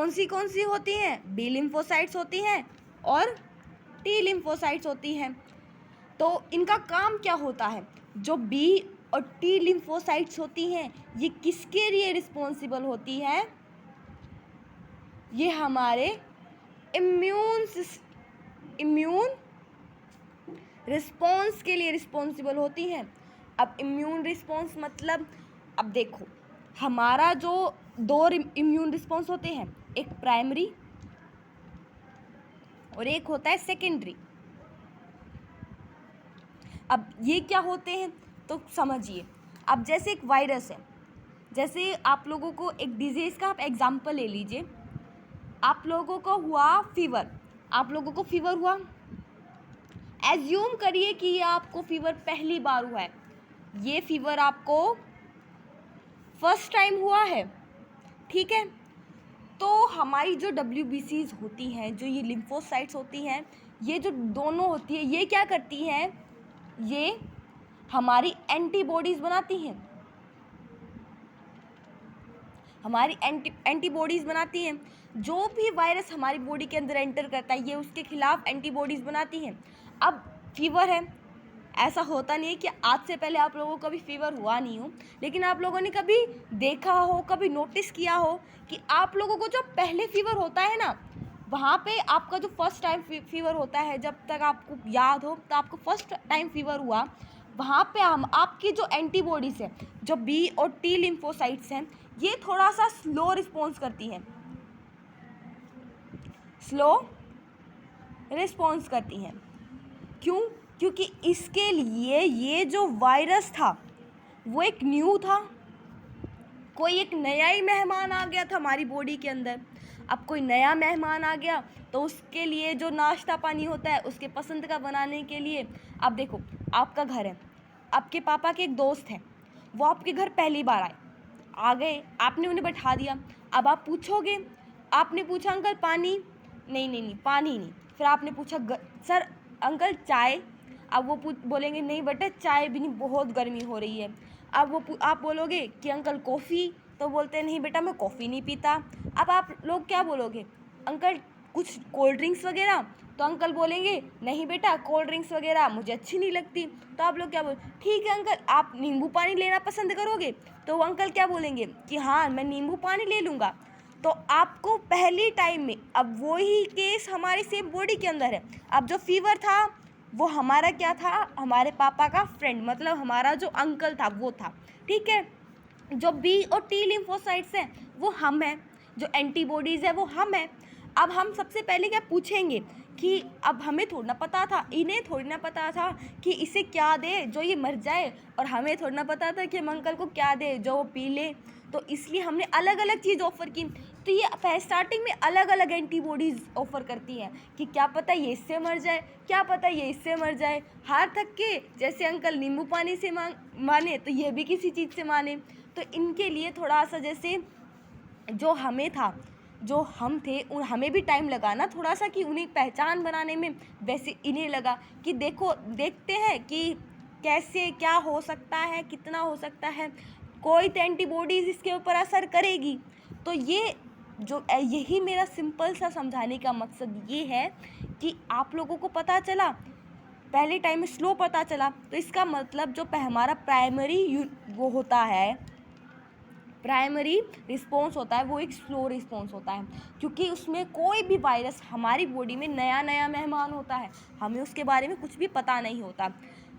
कौन सी होती हैं? बी लिम्फोसाइट्स होती हैं और टी लिम्फोसाइट्स होती हैं। तो इनका काम क्या होता है? जो बी और टी लिम्फोसाइट्स होती हैं ये किसके लिए रिस्पॉन्सिबल होती है? ये हमारे इम्यून रिस्पॉन्स के लिए रिस्पॉन्सिबल होती हैं। अब इम्यून रिस्पॉन्स मतलब, अब देखो हमारा जो दो इम्यून रिस्पॉन्स होते हैं, एक प्राइमरी और एक होता है सेकेंडरी। अब ये क्या होते हैं तो समझिए। अब जैसे एक वायरस है, जैसे आप लोगों को एक डिजीज़ का आप एग्जांपल ले लीजिए। आप लोगों को हुआ फीवर, आप लोगों को फीवर हुआ, एज्यूम करिए कि ये आपको फीवर पहली बार हुआ है, ये फीवर आपको फर्स्ट टाइम हुआ है, ठीक है। तो हमारी जो WBCs होती हैं, जो ये लिम्फोसाइट्स होती हैं, ये जो दोनों होती है, ये क्या करती हैं? ये हमारी एंटीबॉडीज़ बनाती हैं, हमारी एंटीबॉडीज़ बनाती हैं। जो भी वायरस हमारी बॉडी के अंदर एंटर करता है ये उसके खिलाफ एंटीबॉडीज़ बनाती हैं। अब फीवर है, ऐसा होता नहीं है कि आज से पहले आप लोगों को कभी फीवर हुआ नहीं हो, लेकिन आप लोगों ने कभी देखा हो, कभी नोटिस किया हो कि आप लोगों को जो पहले फीवर होता है ना, वहाँ पे आपका जो फर्स्ट टाइम फीवर होता है, जब तक आपको याद हो तो आपको फर्स्ट टाइम फीवर हुआ, वहाँ पे हम आपकी जो एंटीबॉडीज़ है, जो बी और टी लिम्फोसाइट्स हैं, ये थोड़ा सा स्लो रिस्पॉन्स करती हैं, स्लो रिस्पॉन्स करती हैं। क्यों? क्योंकि इसके लिए ये जो वायरस था वो एक न्यू था, कोई एक नया ही मेहमान आ गया था हमारी बॉडी के अंदर। अब कोई नया मेहमान आ गया तो उसके लिए जो नाश्ता पानी होता है उसके पसंद का बनाने के लिए, अब देखो आपका घर है, आपके पापा के एक दोस्त हैं, वो आपके घर पहली बार आ गए, आपने उन्हें बैठा दिया। अब आप पूछोगे, आपने पूछा अंकल पानी? नहीं पानी नहीं। फिर आपने पूछा सर अंकल चाय? अब वो बोलेंगे नहीं बेटा चाय भी नहीं, बहुत गर्मी हो रही है। अब आप बोलोगे कि अंकल कॉफ़ी? तो बोलते हैं नहीं बेटा मैं कॉफ़ी नहीं पीता। अब आप लोग क्या बोलोगे? अंकल कुछ कोल्ड ड्रिंक्स वगैरह? तो अंकल बोलेंगे नहीं बेटा कोल्ड ड्रिंक्स वगैरह मुझे अच्छी नहीं लगती। तो आप लोग क्या बोल, ठीक है अंकल आप नींबू पानी लेना पसंद करोगे? तो वो अंकल क्या बोलेंगे कि हाँ मैं नींबू पानी ले लूँगा। तो आपको पहली टाइम में, अब वही केस हमारी सेम बॉडी के अंदर है। अब जो फीवर था वो हमारा क्या था? हमारे पापा का फ्रेंड, मतलब हमारा जो अंकल था वो था, ठीक है। जो बी और टी लिम्फोसाइट्स हैं वो हम हैं, जो एंटीबॉडीज़ है वो हम हैं। अब हम सबसे पहले क्या पूछेंगे कि अब हमें थोड़ा ना पता था, इन्हें थोड़ी ना पता था कि इसे क्या दे जो ये मर जाए, और हमें थोड़ा ना पता था कि हम अंकल को क्या दे जो वो पी ले। तो इसलिए हमने अलग अलग चीज़ ऑफ़र की। तो ये स्टार्टिंग में अलग अलग एंटीबॉडीज़ ऑफ़र करती हैं कि क्या पता ये इससे मर जाए, क्या पता ये इससे मर जाए। हार थक के जैसे अंकल नींबू पानी से माने तो ये भी किसी चीज़ से माने। तो इनके लिए थोड़ा सा, जैसे जो हमें था, जो हम थे हमें भी टाइम लगा ना थोड़ा सा कि उन्हें पहचान बनाने में, वैसे इन्हें लगा कि देखते हैं कि कैसे क्या हो सकता है, कितना हो सकता है, कोई तो एंटीबॉडीज़ इसके ऊपर असर करेगी। तो यही मेरा सिंपल सा समझाने का मकसद ये है कि आप लोगों को पता चला, पहले टाइम में स्लो पता चला, तो इसका मतलब जो हमारा वो होता है, प्राइमरी रिस्पॉन्स होता है वो एक स्लो रिस्पॉन्स होता है, क्योंकि उसमें कोई भी वायरस हमारी बॉडी में नया नया मेहमान होता है, हमें उसके बारे में कुछ भी पता नहीं होता।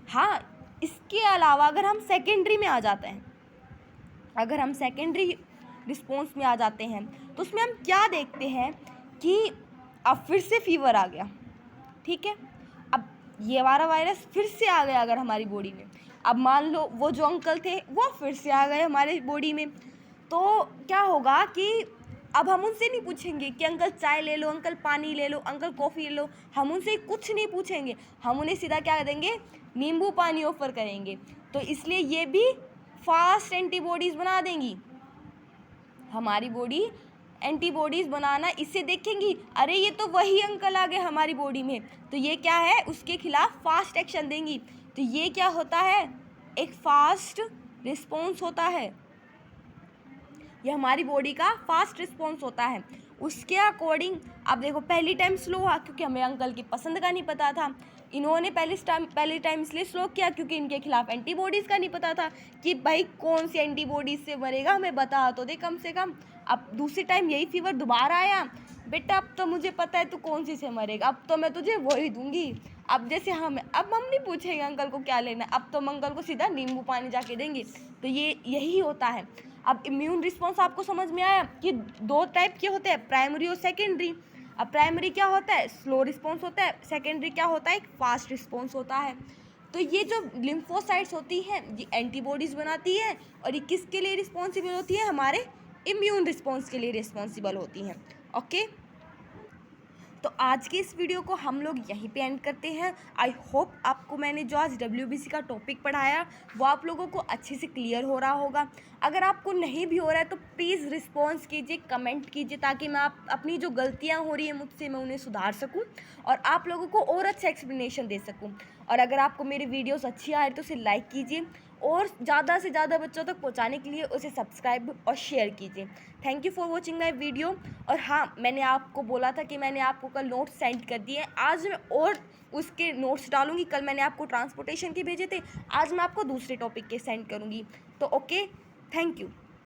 हाँ, इसके अलावा अगर हम सेकेंडरी में आ जाते हैं, अगर हम सेकेंडरी रिस्पॉन्स में आ जाते हैं तो उसमें हम क्या देखते हैं कि अब फिर से फीवर आ गया, ठीक है। अब ये वाला वायरस फिर से आ गया अगर हमारी बॉडी में, अब मान लो वो जो अंकल थे वो फिर से आ गए हमारे बॉडी में, तो क्या होगा कि अब हम उनसे नहीं पूछेंगे कि अंकल चाय ले लो, अंकल पानी ले लो, अंकल कॉफ़ी ले लो, हम उनसे कुछ नहीं पूछेंगे, हम उन्हें सीधा क्या देंगे? नींबू पानी ऑफ़र करेंगे। तो इसलिए ये भी फास्ट एंटीबॉडीज़ बना देंगी, हमारी बॉडी एंटीबॉडीज़ बनाना इससे देखेंगी, अरे ये तो वही अंकल आ गए हमारी बॉडी में, तो ये क्या है? उसके खिलाफ फास्ट एक्शन देंगी। तो ये क्या होता है? एक फास्ट रिस्पॉन्स होता है, ये हमारी बॉडी का फास्ट रिस्पॉन्स होता है। उसके अकॉर्डिंग अब देखो पहली टाइम स्लो हुआ क्योंकि हमें अंकल की पसंद का नहीं पता था। इन्होंने पहले टाइम इसलिए स्लो किया क्योंकि इनके खिलाफ एंटीबॉडीज़ का नहीं पता था कि भाई कौन सी एंटीबॉडीज़ से मरेगा, हमें बता तो दे कम से कम। अब दूसरी टाइम यही फीवर दोबारा आया, बेटा अब तो मुझे पता है तू कौन सी से मरेगा, अब तो मैं तुझे वही दूंगी। अब जैसे हम नहीं पूछेंगे अंकल को क्या लेना है, अब तो हम अंकल को सीधा नींबू पानी जाके देंगे। तो ये यही होता है। अब इम्यून रिस्पॉन्स आपको समझ में आया कि दो टाइप के होते हैं, प्राइमरी और सेकेंडरी। अब प्राइमरी क्या होता है, स्लो रिस्पॉन्स होता है। सेकेंडरी क्या होता है, एक फास्ट रिस्पॉन्स होता है। तो ये जो लिम्फोसाइट्स होती हैं ये एंटीबॉडीज़ बनाती है और ये किसके लिए रिस्पॉन्सिबल होती है, हमारे इम्यून रिस्पॉन्स के लिए रिस्पॉन्सिबल होती हैं। ओके, तो आज की इस वीडियो को हम लोग यहीं पे एंड करते हैं। आई होप आपको मैंने जो आज WBC का टॉपिक पढ़ाया वो आप लोगों को अच्छे से क्लियर हो रहा होगा। अगर आपको नहीं भी हो रहा है तो प्लीज़ रिस्पॉन्स कीजिए, कमेंट कीजिए, ताकि मैं अपनी जो गलतियां हो रही हैं मुझसे मैं उन्हें सुधार सकूं और आप लोगों को और अच्छा एक्सप्लेनेशन दे सकूं। और अगर आपको मेरी वीडियोस अच्छी आ रही तो उसे लाइक कीजिए और ज़्यादा से ज़्यादा बच्चों तक पहुंचाने के लिए उसे सब्सक्राइब और शेयर कीजिए। Thank you for watching my video. और हाँ, मैंने आपको बोला था कि मैंने आपको कल नोट्स सेंड कर दिए, आज मैं और उसके नोट्स डालूंगी। कल मैंने आपको ट्रांसपोर्टेशन के भेजे थे, आज मैं आपको दूसरे टॉपिक के सेंड करूँगी। तो ओके, थैंक यू।